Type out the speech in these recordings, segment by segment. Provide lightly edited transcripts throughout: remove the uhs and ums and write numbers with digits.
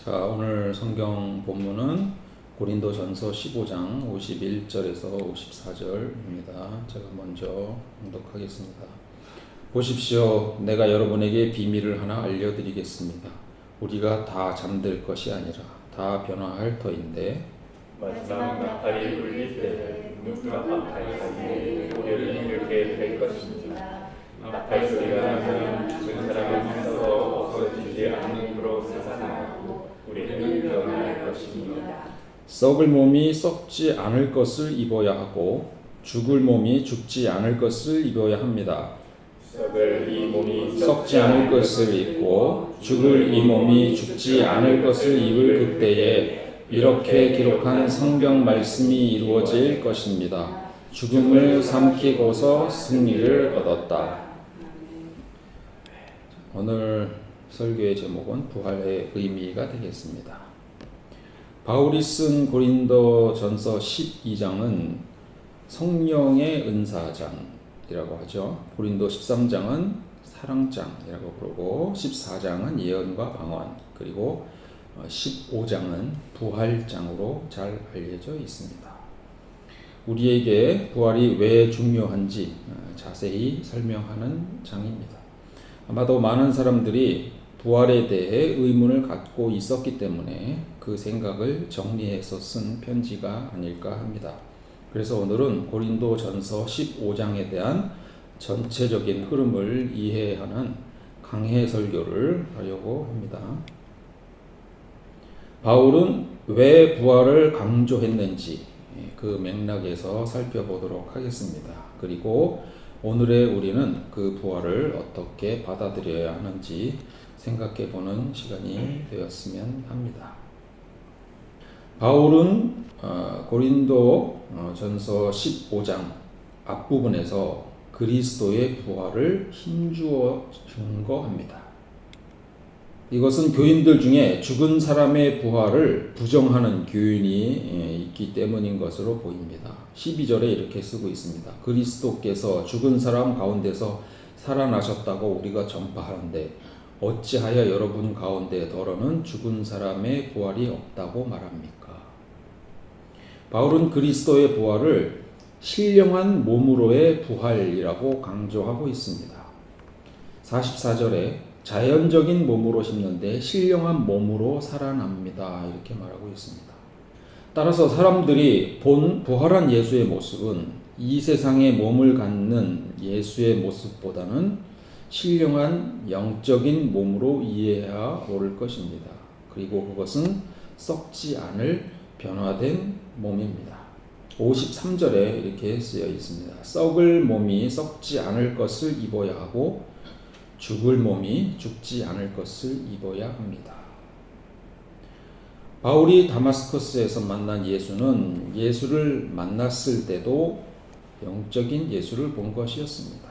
자, 오늘 성경 본문은 고린도전서 15장 51절에서 54절입니다. 제가 먼저 봉독하겠습니다. 보십시오. 내가 여러분에게 비밀을 하나 알려드리겠습니다. 우리가 다 잠들 것이 아니라 다 변화할 터인데 마지막 나팔이 울릴 때 누가 나팔 사이에 우리를 이렇게 될 것입니다. 나팔 소리가 나면 죽은 사람은 서서 없어지지 않으므로 살아나고 우리는 변화할 것입니다. 썩을 몸이 썩지 않을 것을 입어야 하고 죽을 몸이 죽지 않을 것을 입어야 합니다. 썩을 이 몸이 썩지 않을 것을 입고 죽을 이 몸이 죽지 않을 것을 입을 그때에 이렇게 기록한 성경 말씀이 이루어질 것입니다. 죽음을 삼키고서 승리를 얻었다. 오늘 설교의 제목은 부활의 의미가 되겠습니다. 바울이 쓴 고린도전서 12장은 성령의 은사장이라고 하죠. 고린도 13장은 사랑장이라고 부르고 14장은 예언과 방언, 그리고 15장은 부활장으로 잘 알려져 있습니다. 우리에게 부활이 왜 중요한지 자세히 설명하는 장입니다. 아마도 많은 사람들이 부활에 대해 의문을 갖고 있었기 때문에 그 생각을 정리해서 쓴 편지가 아닐까 합니다. 그래서 오늘은 고린도전서 15장에 대한 전체적인 흐름을 이해하는 강해 설교를 하려고 합니다. 바울은 왜 부활을 강조했는지 그 맥락에서 살펴보도록 하겠습니다. 그리고 오늘의 우리는 그 부활을 어떻게 받아들여야 하는지 생각해보는 시간이 되었으면 합니다. 바울은 고린도 전서 15장 앞부분에서 그리스도의 부활을 힘주어 증거합니다. 이것은 교인들 중에 죽은 사람의 부활을 부정하는 교인이 있기 때문인 것으로 보입니다. 12절에 이렇게 쓰고 있습니다. 그리스도께서 죽은 사람 가운데서 살아나셨다고 우리가 전파하는데 어찌하여 여러분 가운데 더러는 죽은 사람의 부활이 없다고 말합니까? 바울은 그리스도의 부활을 신령한 몸으로의 부활이라고 강조하고 있습니다. 44절에 자연적인 몸으로 심는데 신령한 몸으로 살아납니다. 이렇게 말하고 있습니다. 따라서 사람들이 본 부활한 예수의 모습은 이 세상의 몸을 갖는 예수의 모습보다는 신령한 영적인 몸으로 이해해야 옳을 것입니다. 그리고 그것은 썩지 않을 변화된 몸입니다. 53절에 이렇게 쓰여 있습니다. 썩을 몸이 썩지 않을 것을 입어야 하고 죽을 몸이 죽지 않을 것을 입어야 합니다. 바울이 다마스커스에서 만난 예수는 예수를 만났을 때도 영적인 예수를 본 것이었습니다.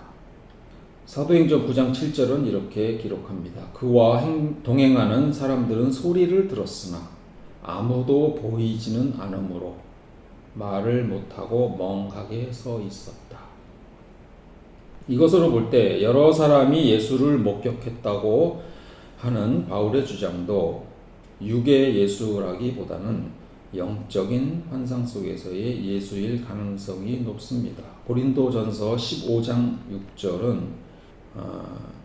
사도행전 9장 7절은 이렇게 기록합니다. 그와 동행하는 사람들은 소리를 들었으나 아무도 보이지는 않으므로 말을 못하고 멍하게 서 있었다. 이것으로 볼 때 여러 사람이 예수를 목격했다고 하는 바울의 주장도 육의 예수라기보다는 영적인 환상 속에서의 예수일 가능성이 높습니다. 고린도전서 15장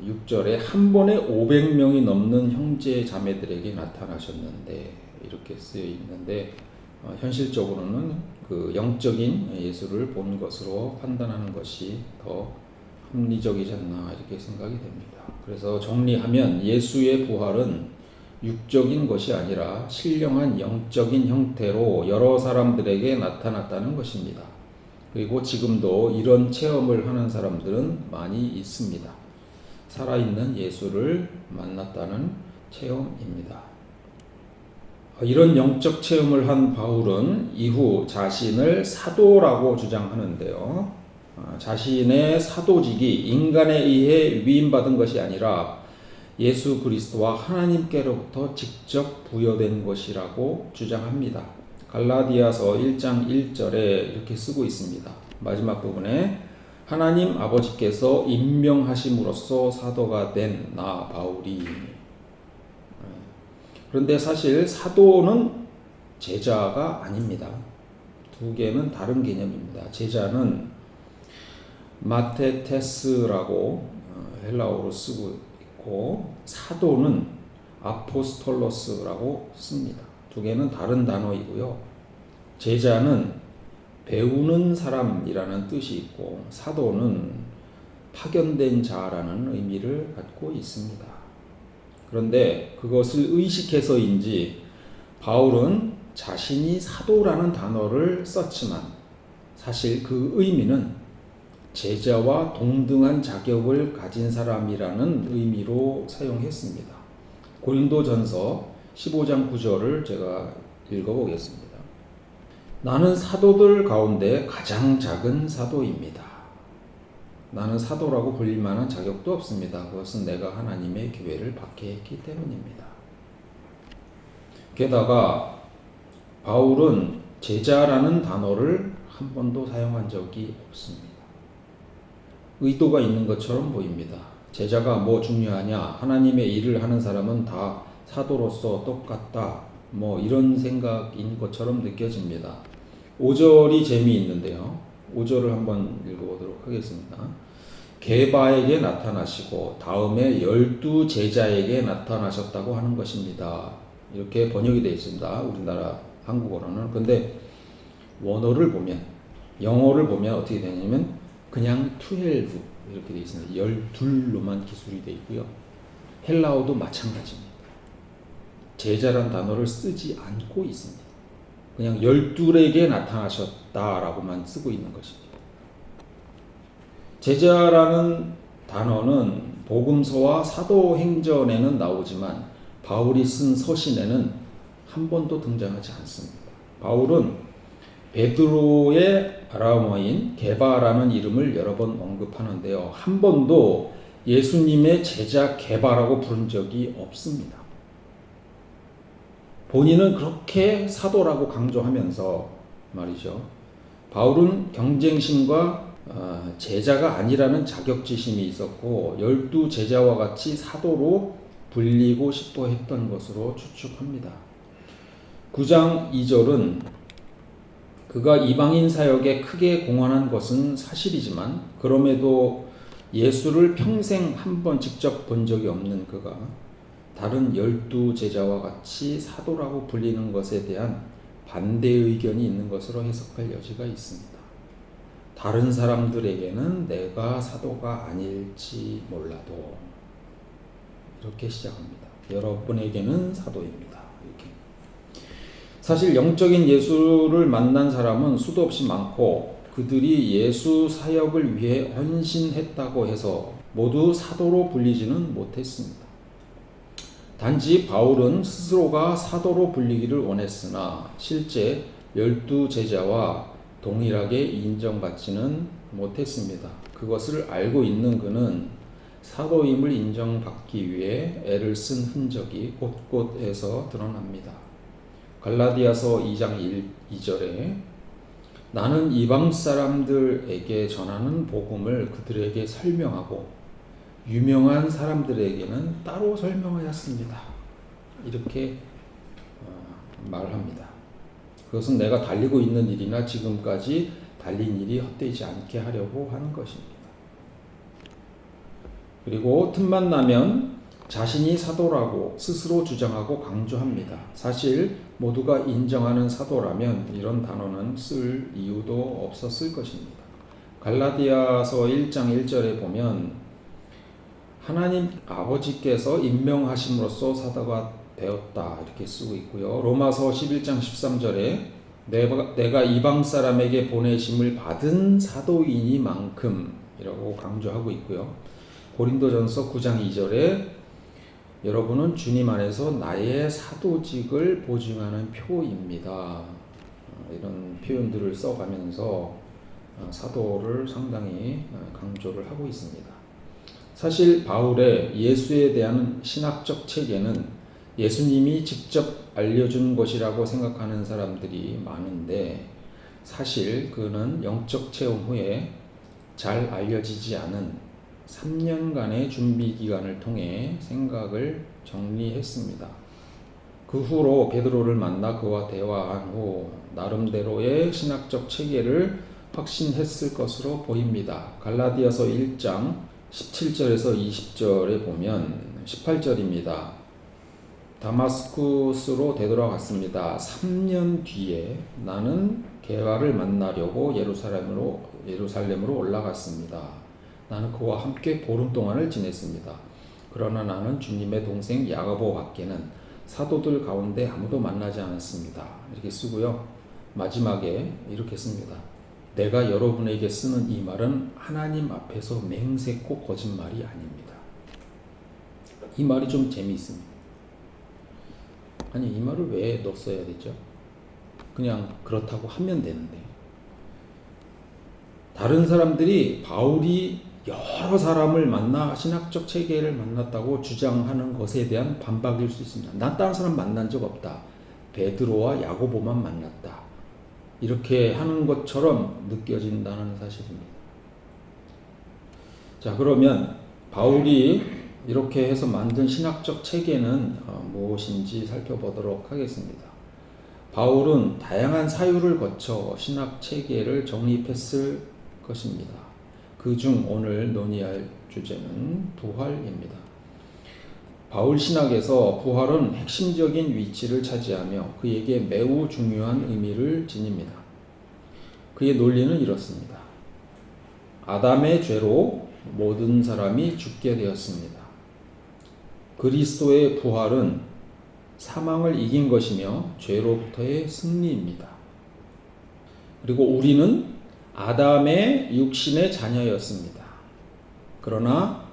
6절에 한 번에 500명이 넘는 형제 자매들에게 나타나셨는데 이렇게 쓰여 있는데 현실적으로는 그 영적인 예수를 본 것으로 판단하는 것이 더 합리적이지 않나 이렇게 생각이 됩니다. 그래서 정리하면 예수의 부활은 육적인 것이 아니라 신령한 영적인 형태로 여러 사람들에게 나타났다는 것입니다. 그리고 지금도 이런 체험을 하는 사람들은 많이 있습니다. 살아있는 예수를 만났다는 체험입니다. 이런 영적 체험을 한 바울은 이후 자신을 사도라고 주장하는데요. 자신의 사도직이 인간에 의해 위임받은 것이 아니라 예수 그리스도와 하나님께로부터 직접 부여된 것이라고 주장합니다. 갈라디아서 1장 1절에 이렇게 쓰고 있습니다. 마지막 부분에 하나님 아버지께서 임명하심으로써 사도가 된 나 바울이 그런데 사실 사도는 제자가 아닙니다. 두 개는 다른 개념입니다. 제자는 마테테스라고 헬라어로 쓰고 있고, 사도는 아포스톨로스라고 씁니다. 두 개는 다른 단어이고요. 제자는 배우는 사람이라는 뜻이 있고, 사도는 파견된 자라는 의미를 갖고 있습니다. 그런데 그것을 의식해서인지 바울은 자신이 사도라는 단어를 썼지만 사실 그 의미는 제자와 동등한 자격을 가진 사람이라는 의미로 사용했습니다. 고린도전서 15장 9절을 제가 읽어보겠습니다. 나는 사도들 가운데 가장 작은 사도입니다. 나는 사도라고 불릴 만한 자격도 없습니다. 그것은 내가 하나님의 기회를 받게 했기 때문입니다. 게다가 바울은 제자라는 단어를 한 번도 사용한 적이 없습니다. 의도가 있는 것처럼 보입니다. 제자가 뭐 중요하냐? 하나님의 일을 하는 사람은 다 사도로서 똑같다. 뭐 이런 생각인 것처럼 느껴집니다. 5절이 재미있는데요. 5절을 한번 읽어보도록 하겠습니다. 게바에게 나타나시고 다음에 12 제자에게 나타나셨다고 하는 것입니다. 이렇게 번역이 되어 있습니다. 우리나라 한국어로는. 근데 원어를 보면, 영어를 보면 어떻게 되냐면 그냥 12 이렇게 되어 있습니다. 12로만 기술이 되어 있고요. 헬라어도 마찬가지입니다. 제자란 단어를 쓰지 않고 있습니다. 그냥 12에게 나타나셨다라고만 쓰고 있는 것입니다. 제자라는 단어는 복음서와 사도행전에는 나오지만 바울이 쓴 서신에는 한 번도 등장하지 않습니다. 바울은 베드로의 아람어인 게바라는 이름을 여러 번 언급하는데요. 한 번도 예수님의 제자 게바라고 부른 적이 없습니다. 본인은 그렇게 사도라고 강조하면서 말이죠. 바울은 경쟁심과 제자가 아니라는 자격지심이 있었고 12 제자와 같이 사도로 불리고 싶어 했던 것으로 추측합니다. 9장 2절은 그가 이방인 사역에 크게 공헌한 것은 사실이지만 그럼에도 예수를 평생 한 번 직접 본 적이 없는 그가 다른 12 제자와 같이 사도라고 불리는 것에 대한 반대 의견이 있는 것으로 해석할 여지가 있습니다. 다른 사람들에게는 내가 사도가 아닐지 몰라도 이렇게 시작합니다. 여러분에게는 사도입니다. 이렇게. 사실 영적인 예수를 만난 사람은 수도 없이 많고 그들이 예수 사역을 위해 헌신했다고 해서 모두 사도로 불리지는 못했습니다. 단지 바울은 스스로가 사도로 불리기를 원했으나 실제 12 제자와 동일하게 인정받지는 못했습니다. 그것을 알고 있는 그는 사도임을 인정받기 위해 애를 쓴 흔적이 곳곳에서 드러납니다. 갈라디아서 2장 2절에 나는 이방 사람들에게 전하는 복음을 그들에게 설명하고 유명한 사람들에게는 따로 설명하였습니다. 이렇게 말합니다. 그것은 내가 달리고 있는 일이나 지금까지 달린 일이 헛되지 않게 하려고 하는 것입니다. 그리고 틈만 나면 자신이 사도라고 스스로 주장하고 강조합니다. 사실 모두가 인정하는 사도라면 이런 단어는 쓸 이유도 없었을 것입니다. 갈라디아서 1장 1절에 보면 하나님 아버지께서 임명하심으로써 사도가 되었다 이렇게 쓰고 있고요. 로마서 11장 13절에 내가 이방 사람에게 보내심을 받은 사도이니만큼 이라고 강조하고 있고요. 고린도전서 9장 2절에 여러분은 주님 안에서 나의 사도직을 보증하는 표입니다. 이런 표현들을 써가면서 사도를 상당히 강조를 하고 있습니다. 사실 바울의 예수에 대한 신학적 체계는 예수님이 직접 알려준 것이라고 생각하는 사람들이 많은데 사실 그는 영적 체험 후에 잘 알려지지 않은 3년간의 준비 기간을 통해 생각을 정리했습니다. 그 후로 베드로를 만나 그와 대화한 후 나름대로의 신학적 체계를 확신했을 것으로 보입니다. 갈라디아서 1장 17절에서 20절에 보면 18절입니다. 다마스쿠스로 되돌아갔습니다. 3년 뒤에 나는 게바를 만나려고 예루살렘으로 올라갔습니다. 나는 그와 함께 보름 동안을 지냈습니다. 그러나 나는 주님의 동생 야고보 밖에는 사도들 가운데 아무도 만나지 않았습니다. 이렇게 쓰고요. 마지막에 이렇게 씁니다. 내가 여러분에게 쓰는 이 말은 하나님 앞에서 맹세코 거짓말이 아닙니다. 이 말이 좀 재미있습니다. 아니, 이 말을 왜 넣었어야 됐죠? 그냥 그렇다고 하면 되는데. 다른 사람들이 바울이 여러 사람을 만나 신학적 체계를 만났다고 주장하는 것에 대한 반박일 수 있습니다. 난 다른 사람 만난 적 없다. 베드로와 야고보만 만났다. 이렇게 하는 것처럼 느껴진다는 사실입니다. 자, 그러면 바울이 이렇게 해서 만든 신학적 체계는 무엇인지 살펴보도록 하겠습니다. 바울은 다양한 사유를 거쳐 신학 체계를 정립했을 것입니다. 그중 오늘 논의할 주제는 부활입니다. 바울 신학에서 부활은 핵심적인 위치를 차지하며 그에게 매우 중요한 의미를 지닙니다. 그의 논리는 이렇습니다. 아담의 죄로 모든 사람이 죽게 되었습니다. 그리스도의 부활은 사망을 이긴 것이며 죄로부터의 승리입니다. 그리고 우리는 아담의 육신의 자녀였습니다. 그러나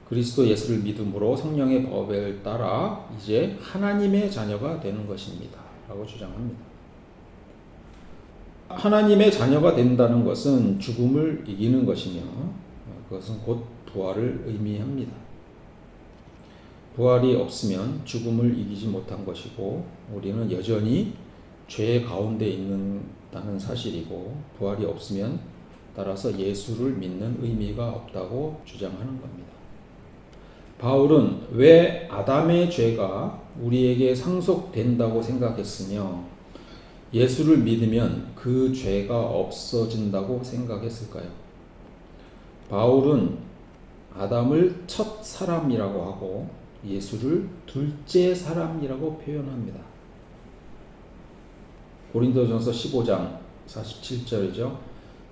그리스도 예수를 믿음으로 성령의 법을 따라 이제 하나님의 자녀가 되는 것입니다. 라고 주장합니다. 하나님의 자녀가 된다는 것은 죽음을 이기는 것이며 그것은 곧 부활을 의미합니다. 부활이 없으면 죽음을 이기지 못한 것이고 우리는 여전히 죄 가운데 있는다는 사실이고 부활이 없으면 따라서 예수를 믿는 의미가 없다고 주장하는 겁니다. 바울은 왜 아담의 죄가 우리에게 상속된다고 생각했으며 예수를 믿으면 그 죄가 없어진다고 생각했을까요? 바울은 아담을 첫 사람이라고 하고 예수를 둘째 사람이라고 표현합니다. 고린도전서 15장 47절이죠.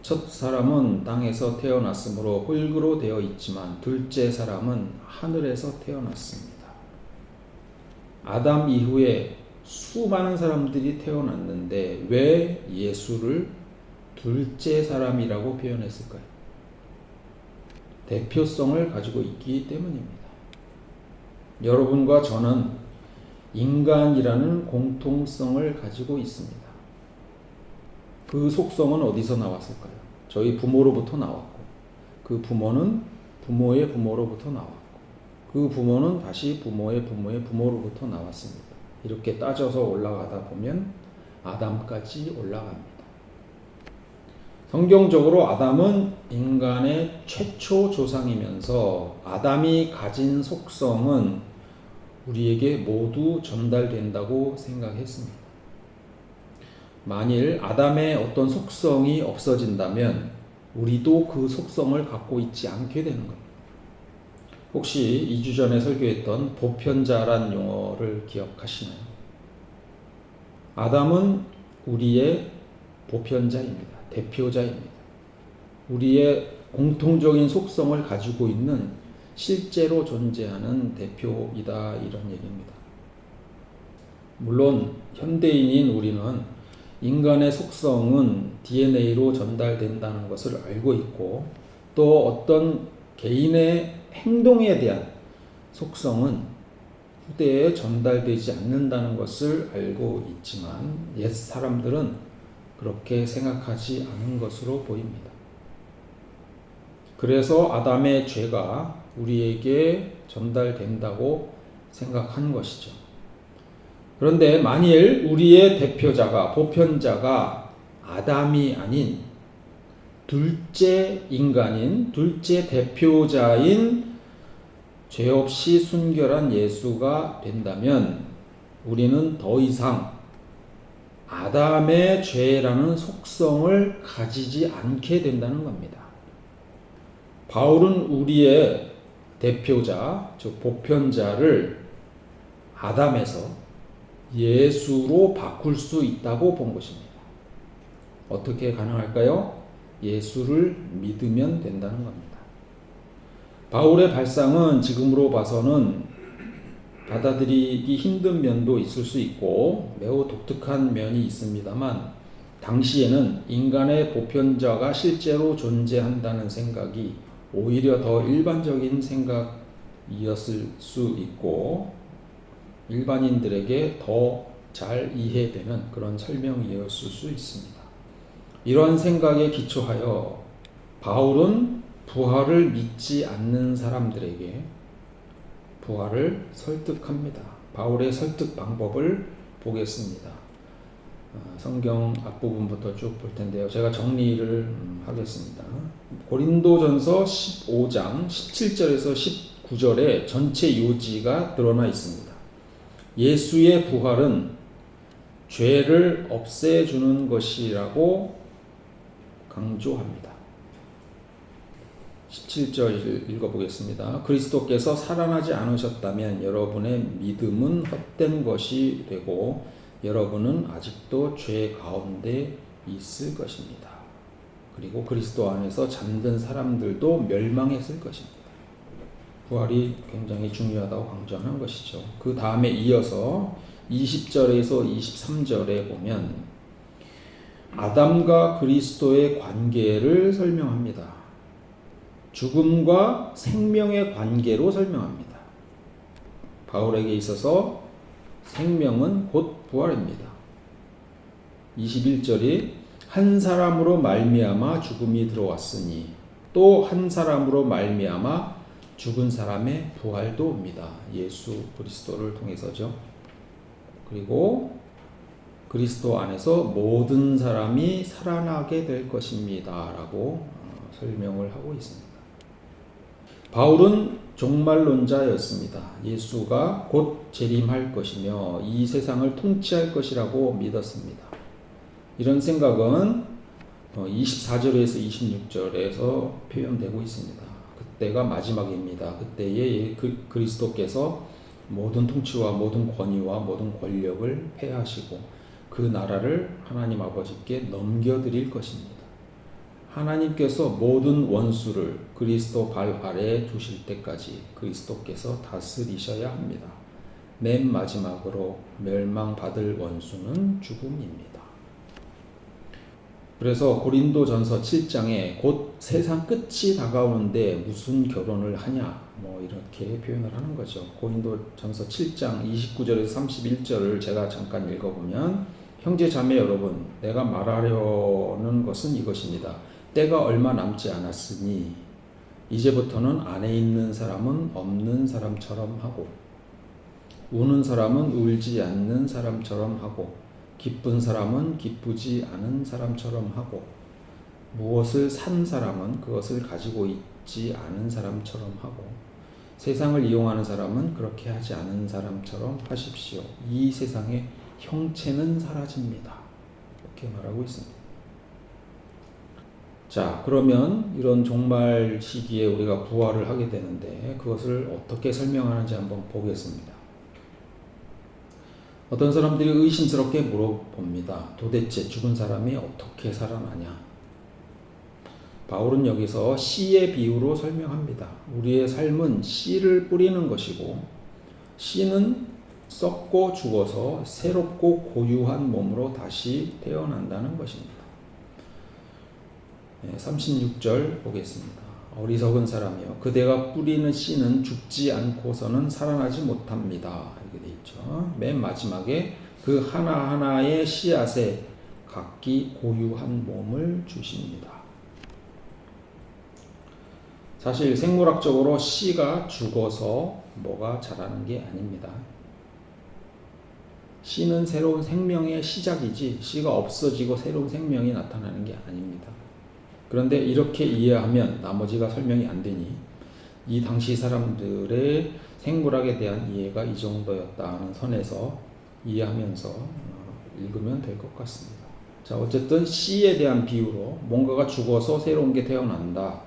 첫 사람은 땅에서 태어났으므로 흙으로 되어 있지만 둘째 사람은 하늘에서 태어났습니다. 아담 이후에 수많은 사람들이 태어났는데 왜 예수를 둘째 사람이라고 표현했을까요? 대표성을 가지고 있기 때문입니다. 여러분과 저는 인간이라는 공통성을 가지고 있습니다. 그 속성은 어디서 나왔을까요? 저희 부모로부터 나왔고 그 부모는 부모의 부모로부터 나왔고 그 부모는 다시 부모의 부모의 부모로부터 나왔습니다. 이렇게 따져서 올라가다 보면 아담까지 올라갑니다. 성경적으로 아담은 인간의 최초 조상이면서 아담이 가진 속성은 우리에게 모두 전달된다고 생각했습니다. 만일 아담의 어떤 속성이 없어진다면 우리도 그 속성을 갖고 있지 않게 되는 겁니다. 혹시 2주 전에 설교했던 보편자란 용어를 기억하시나요? 아담은 우리의 보편자입니다. 대표자입니다. 우리의 공통적인 속성을 가지고 있는 실제로 존재하는 대표이다 이런 얘기입니다. 물론 현대인인 우리는 인간의 속성은 DNA로 전달된다는 것을 알고 있고 또 어떤 개인의 행동에 대한 속성은 후대에 전달되지 않는다는 것을 알고 있지만 옛 사람들은 그렇게 생각하지 않은 것으로 보입니다. 그래서 아담의 죄가 우리에게 전달된다고 생각한 것이죠. 그런데 만일 우리의 대표자가 보편자가 아담이 아닌 둘째 인간인 둘째 대표자인 죄 없이 순결한 예수가 된다면 우리는 더 이상 아담의 죄라는 속성을 가지지 않게 된다는 겁니다. 바울은 우리의 대표자, 즉 보편자를 아담에서 예수로 바꿀 수 있다고 본 것입니다. 어떻게 가능할까요? 예수를 믿으면 된다는 겁니다. 바울의 발상은 지금으로 봐서는 받아들이기 힘든 면도 있을 수 있고 매우 독특한 면이 있습니다만, 당시에는 인간의 보편자가 실제로 존재한다는 생각이 오히려 더 일반적인 생각이었을 수 있고 일반인들에게 더 잘 이해되는 그런 설명이었을 수 있습니다. 이러한 생각에 기초하여 바울은 부활을 믿지 않는 사람들에게 부활을 설득합니다. 바울의 설득 방법을 보겠습니다. 성경 앞부분부터 쭉 볼 텐데요. 제가 정리를 하겠습니다. 고린도전서 15장 17절에서 19절에 전체 요지가 드러나 있습니다. 예수의 부활은 죄를 없애주는 것이라고 강조합니다. 17절 읽어보겠습니다. 그리스도께서 살아나지 않으셨다면 여러분의 믿음은 헛된 것이 되고 여러분은 아직도 죄 가운데 있을 것입니다. 그리고 그리스도 안에서 잠든 사람들도 멸망했을 것입니다. 부활이 굉장히 중요하다고 강조하는 것이죠. 그 다음에 이어서 20절에서 23절에 보면 아담과 그리스도의 관계를 설명합니다. 죽음과 생명의 관계로 설명합니다. 바울에게 있어서 생명은 곧 부활입니다. 21절이 한 사람으로 말미암아 죽음이 들어왔으니 또 한 사람으로 말미암아 죽은 사람의 부활도 옵니다. 예수 그리스도를 통해서죠. 그리고 그리스도 안에서 모든 사람이 살아나게 될 것입니다. 라고 설명을 하고 있습니다. 바울은 종말론자였습니다. 예수가 곧 재림할 것이며 이 세상을 통치할 것이라고 믿었습니다. 이런 생각은 24절에서 26절에서 표현되고 있습니다. 그때가 마지막입니다. 그때에 그리스도께서 모든 통치와 모든 권위와 모든 권력을 폐하시고 그 나라를 하나님 아버지께 넘겨드릴 것입니다. 하나님께서 모든 원수를 그리스도 발 아래에 두실 때까지 그리스도께서 다스리셔야 합니다. 맨 마지막으로 멸망받을 원수는 죽음입니다. 그래서 고린도전서 7장에 곧 세상 끝이 다가오는데 무슨 결혼을 하냐 이렇게 표현을 하는 거죠. 고린도전서 7장 29절에서 31절을 제가 잠깐 읽어보면 형제 자매 여러분, 내가 말하려는 것은 이것입니다. 때가 얼마 남지 않았으니 이제부터는 안에 있는 사람은 없는 사람처럼 하고 우는 사람은 울지 않는 사람처럼 하고 기쁜 사람은 기쁘지 않은 사람처럼 하고 무엇을 산 사람은 그것을 가지고 있지 않은 사람처럼 하고 세상을 이용하는 사람은 그렇게 하지 않은 사람처럼 하십시오. 이 세상의 형체는 사라집니다. 이렇게 말하고 있습니다. 자, 그러면 이런 종말 시기에 우리가 부활을 하게 되는데 그것을 어떻게 설명하는지 한번 보겠습니다. 어떤 사람들이 의심스럽게 물어봅니다. 도대체 죽은 사람이 어떻게 살아나냐? 바울은 여기서 씨의 비유로 설명합니다. 우리의 삶은 씨를 뿌리는 것이고 씨는 썩고 죽어서 새롭고 고유한 몸으로 다시 태어난다는 것입니다. 36절 보겠습니다. 어리석은 사람이여, 그대가 뿌리는 씨는 죽지 않고서는 살아나지 못합니다. 이렇게 되어 있죠. 맨 마지막에 그 하나하나의 씨앗에 각기 고유한 몸을 주십니다. 사실 생물학적으로 씨가 죽어서 뭐가 자라는 게 아닙니다. 씨는 새로운 생명의 시작이지 씨가 없어지고 새로운 생명이 나타나는 게 아닙니다. 그런데 이렇게 이해하면 나머지가 설명이 안 되니 이 당시 사람들의 생물학에 대한 이해가 이 정도였다는 선에서 이해하면서 읽으면 될 것 같습니다. 자, 어쨌든 씨에 대한 비유로 뭔가가 죽어서 새로운 게 태어난다.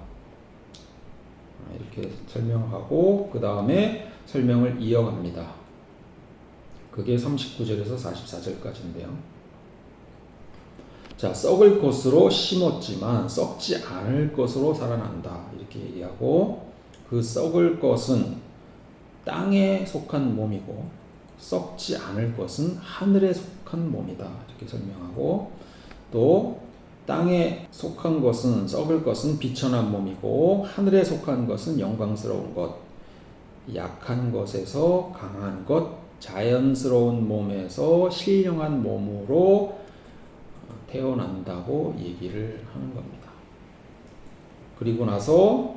이렇게 설명하고 그 다음에 설명을 이어갑니다. 그게 39절에서 44절까지인데요. 자, 썩을 것으로 심었지만 썩지 않을 것으로 살아난다. 이렇게 얘기하고 그 썩을 것은 땅에 속한 몸이고 썩지 않을 것은 하늘에 속한 몸이다. 이렇게 설명하고 또 땅에 속한 것은 썩을 것은 비천한 몸이고 하늘에 속한 것은 영광스러운 것, 약한 것에서 강한 것, 자연스러운 몸에서 신령한 몸으로 태어난다고 얘기를 하는 겁니다. 그리고 나서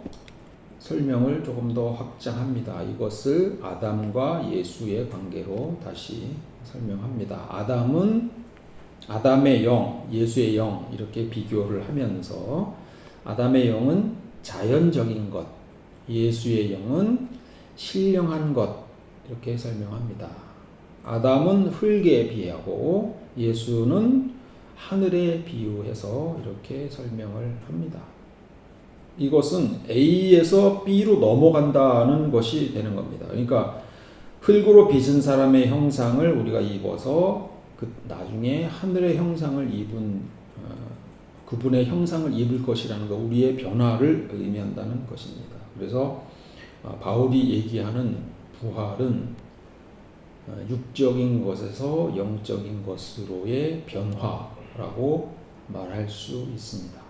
설명을 조금 더 확장합니다. 이것을 아담과 예수의 관계로 다시 설명합니다. 아담의 영, 예수의 영 이렇게 비교를 하면서 아담의 영은 자연적인 것, 예수의 영은 신령한 것 이렇게 설명합니다. 아담은 흙에 비하고 예수는 하늘에 비유해서 이렇게 설명을 합니다. 이것은 A에서 B로 넘어간다는 것이 되는 겁니다. 그러니까 흙으로 빚은 사람의 형상을 우리가 입어서 그 나중에 하늘의 형상을 입은 그분의 형상을 입을 것이라는 것, 우리의 변화를 의미한다는 것입니다. 그래서 바울이 얘기하는 부활은 육적인 것에서 영적인 것으로의 변화라고 말할 수 있습니다.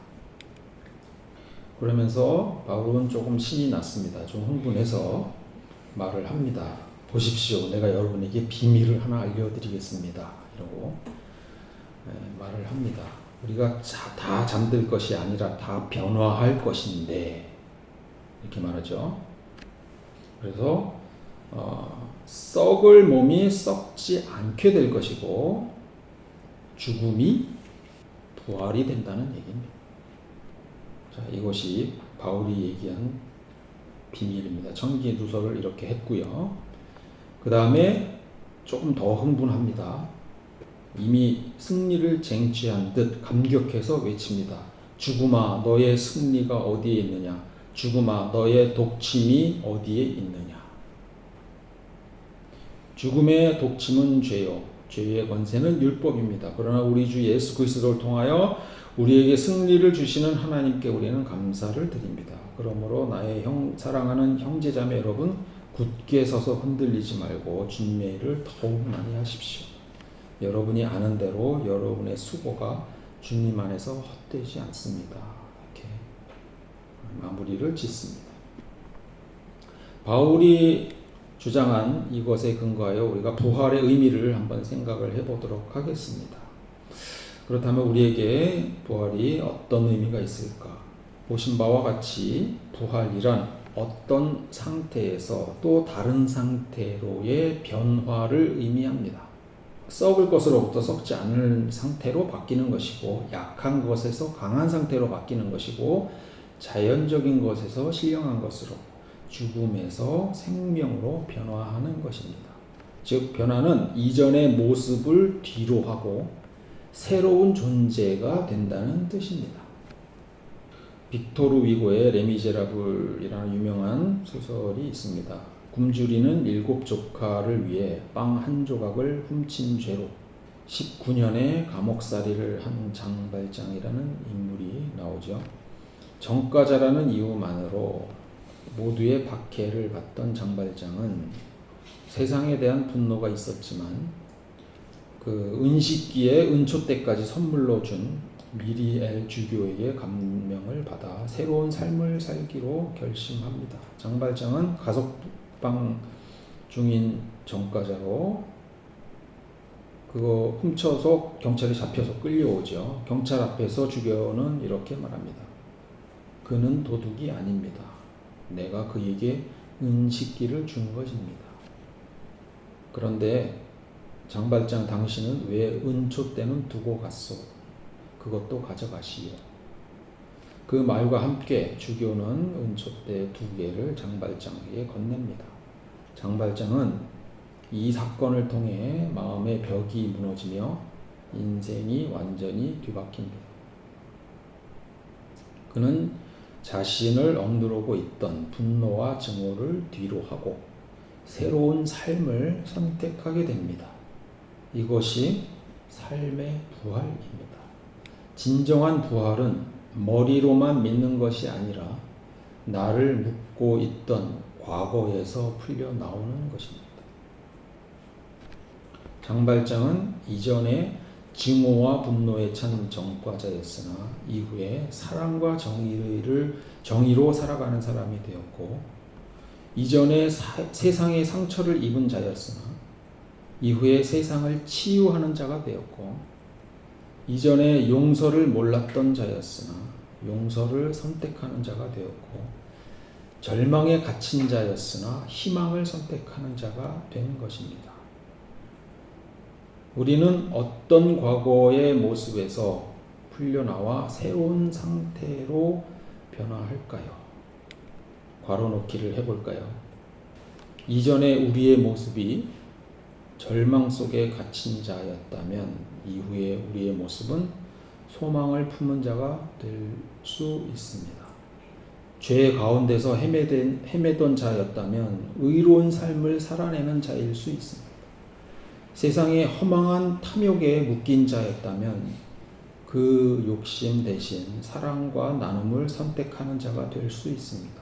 그러면서 바울은 조금 신이 났습니다. 좀 흥분해서 말을 합니다. 보십시오. 내가 여러분에게 비밀을 하나 알려드리겠습니다. 이러고 말을 합니다. 우리가 다 잠들 것이 아니라 다 변화할 것인데 이렇게 말하죠. 그래서 썩을 몸이 썩지 않게 될 것이고 죽음이 부활이 된다는 얘기입니다. 자, 이것이 바울이 얘기한 비밀입니다. 청기누서를 이렇게 했고요. 그 다음에 조금 더 흥분합니다. 이미 승리를 쟁취한 듯 감격해서 외칩니다. 죽음아 너의 승리가 어디에 있느냐? 죽음아 너의 독침이 어디에 있느냐? 죽음의 독침은 죄요. 죄의 권세는 율법입니다. 그러나 우리 주 예수 그리스도를 통하여 우리에게 승리를 주시는 하나님께 우리는 감사를 드립니다. 그러므로 나의 사랑하는 형제자매 여러분 굳게 서서 흔들리지 말고 주님의 일을 더욱 많이 하십시오. 여러분이 아는 대로 여러분의 수고가 주님 안에서 헛되지 않습니다. 이렇게 마무리를 짓습니다. 바울이 주장한 이것에 근거하여 우리가 부활의 의미를 한번 생각을 해보도록 하겠습니다. 그렇다면 우리에게 부활이 어떤 의미가 있을까? 보신 바와 같이 부활이란 어떤 상태에서 또 다른 상태로의 변화를 의미합니다. 썩을 것으로부터 썩지 않을 상태로 바뀌는 것이고 약한 것에서 강한 상태로 바뀌는 것이고 자연적인 것에서 신령한 것으로 죽음에서 생명으로 변화하는 것입니다. 즉 변화는 이전의 모습을 뒤로 하고 새로운 존재가 된다는 뜻입니다. 빅토르 위고의 레미제라블이라는 유명한 소설이 있습니다. 굶주리는 7 조카를 위해 빵 한 조각을 훔친 죄로 19년의 감옥살이를 한 장발장이라는 인물이 나오죠. 전과자라는 이유만으로 모두의 박해를 받던 장발장은 세상에 대한 분노가 있었지만 그 은식기에 은초 때까지 선물로 준 미리엘 주교에게 감명을 받아 새로운 삶을 살기로 결심합니다. 장발장은 가석방 중인 전과자로 그거 훔쳐서 경찰에 잡혀서 끌려오죠. 경찰 앞에서 주교는 이렇게 말합니다. 그는 도둑이 아닙니다. 내가 그에게 은식기를 준 것입니다. 그런데 장발장 당신은 왜 은초 때는 두고 갔소? 그것도 가져가시오. 그 말과 함께 주교는 은초 때 2개를 장발장에게 건넵니다. 장발장은 이 사건을 통해 마음의 벽이 무너지며 인생이 완전히 뒤바뀝니다. 그는 자신을 억누르고 있던 분노와 증오를 뒤로 하고 새로운 삶을 선택하게 됩니다. 이것이 삶의 부활입니다. 진정한 부활은 머리로만 믿는 것이 아니라 나를 묶고 있던 과거에서 풀려 나오는 것입니다. 장발장은 이전에 증오와 분노에 찬 전과자였으나 이후에 사랑과 정의로 살아가는 사람이 되었고, 이전에 세상의 상처를 입은 자였으나 이후에 세상을 치유하는 자가 되었고, 이전에 용서를 몰랐던 자였으나 용서를 선택하는 자가 되었고, 절망에 갇힌 자였으나 희망을 선택하는 자가 된 것입니다. 우리는 어떤 과거의 모습에서 풀려나와 새로운 상태로 변화할까요? 괄호넣기를 해볼까요? 이전에 우리의 모습이 절망 속에 갇힌 자였다면 이후에 우리의 모습은 소망을 품은 자가 될 수 있습니다. 죄 가운데서 헤매던 자였다면 의로운 삶을 살아내는 자일 수 있습니다. 세상의 허망한 탐욕에 묶인 자였다면 그 욕심 대신 사랑과 나눔을 선택하는 자가 될 수 있습니다.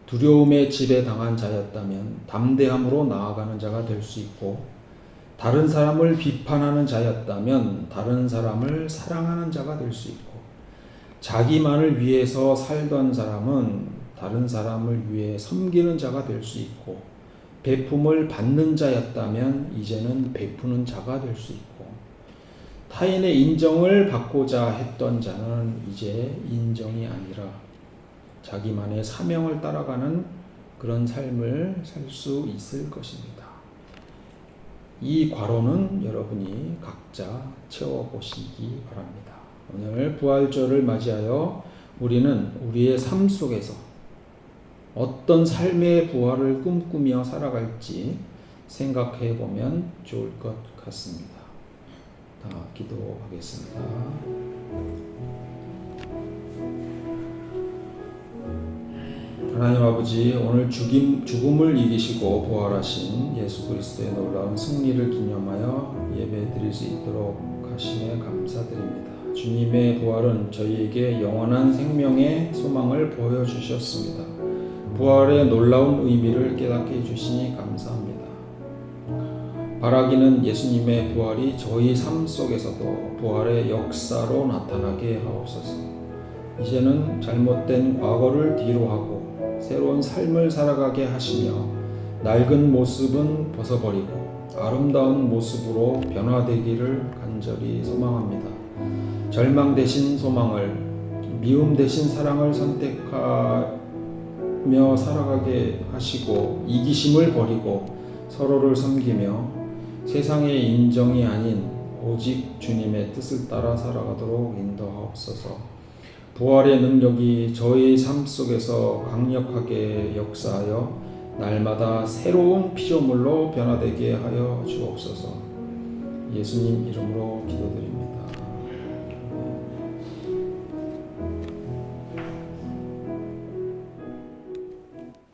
두려움에 지배당한 자였다면 담대함으로 나아가는 자가 될 수 있고, 다른 사람을 비판하는 자였다면 다른 사람을 사랑하는 자가 될 수 있고, 자기만을 위해서 살던 사람은 다른 사람을 위해 섬기는 자가 될 수 있고, 베품을 받는 자였다면 이제는 베푸는 자가 될 수 있고, 타인의 인정을 받고자 했던 자는 이제 인정이 아니라 자기만의 사명을 따라가는 그런 삶을 살 수 있을 것입니다. 이 괄호는 여러분이 각자 채워보시기 바랍니다. 오늘 부활절을 맞이하여 우리는 우리의 삶 속에서 어떤 삶의 부활을 꿈꾸며 살아갈지 생각해 보면 좋을 것 같습니다. 다 기도하겠습니다. 하나님 아버지, 오늘 죽음을 이기시고 부활하신 예수 그리스도의 놀라운 승리를 기념하여 예배 드릴 수 있도록 하심에 감사드립니다. 주님의 부활은 저희에게 영원한 생명의 소망을 보여주셨습니다. 부활의 놀라운 의미를 깨닫게 해주시니 감사합니다. 바라기는 예수님의 부활이 저희 삶 속에서도 부활의 역사로 나타나게 하옵소서. 이제는 잘못된 과거를 뒤로하고 새로운 삶을 살아가게 하시며 낡은 모습은 벗어버리고 아름다운 모습으로 변화되기를 간절히 소망합니다. 절망 대신 소망을, 미움 대신 사랑을 선택하며 살아가게 하시고, 이기심을 버리고 서로를 섬기며 세상의 인정이 아닌 오직 주님의 뜻을 따라 살아가도록 인도하옵소서. 부활의 능력이 저희 삶 속에서 강력하게 역사하여 날마다 새로운 피조물로 변화되게 하여 주옵소서. 예수님 이름으로 기도드립니다.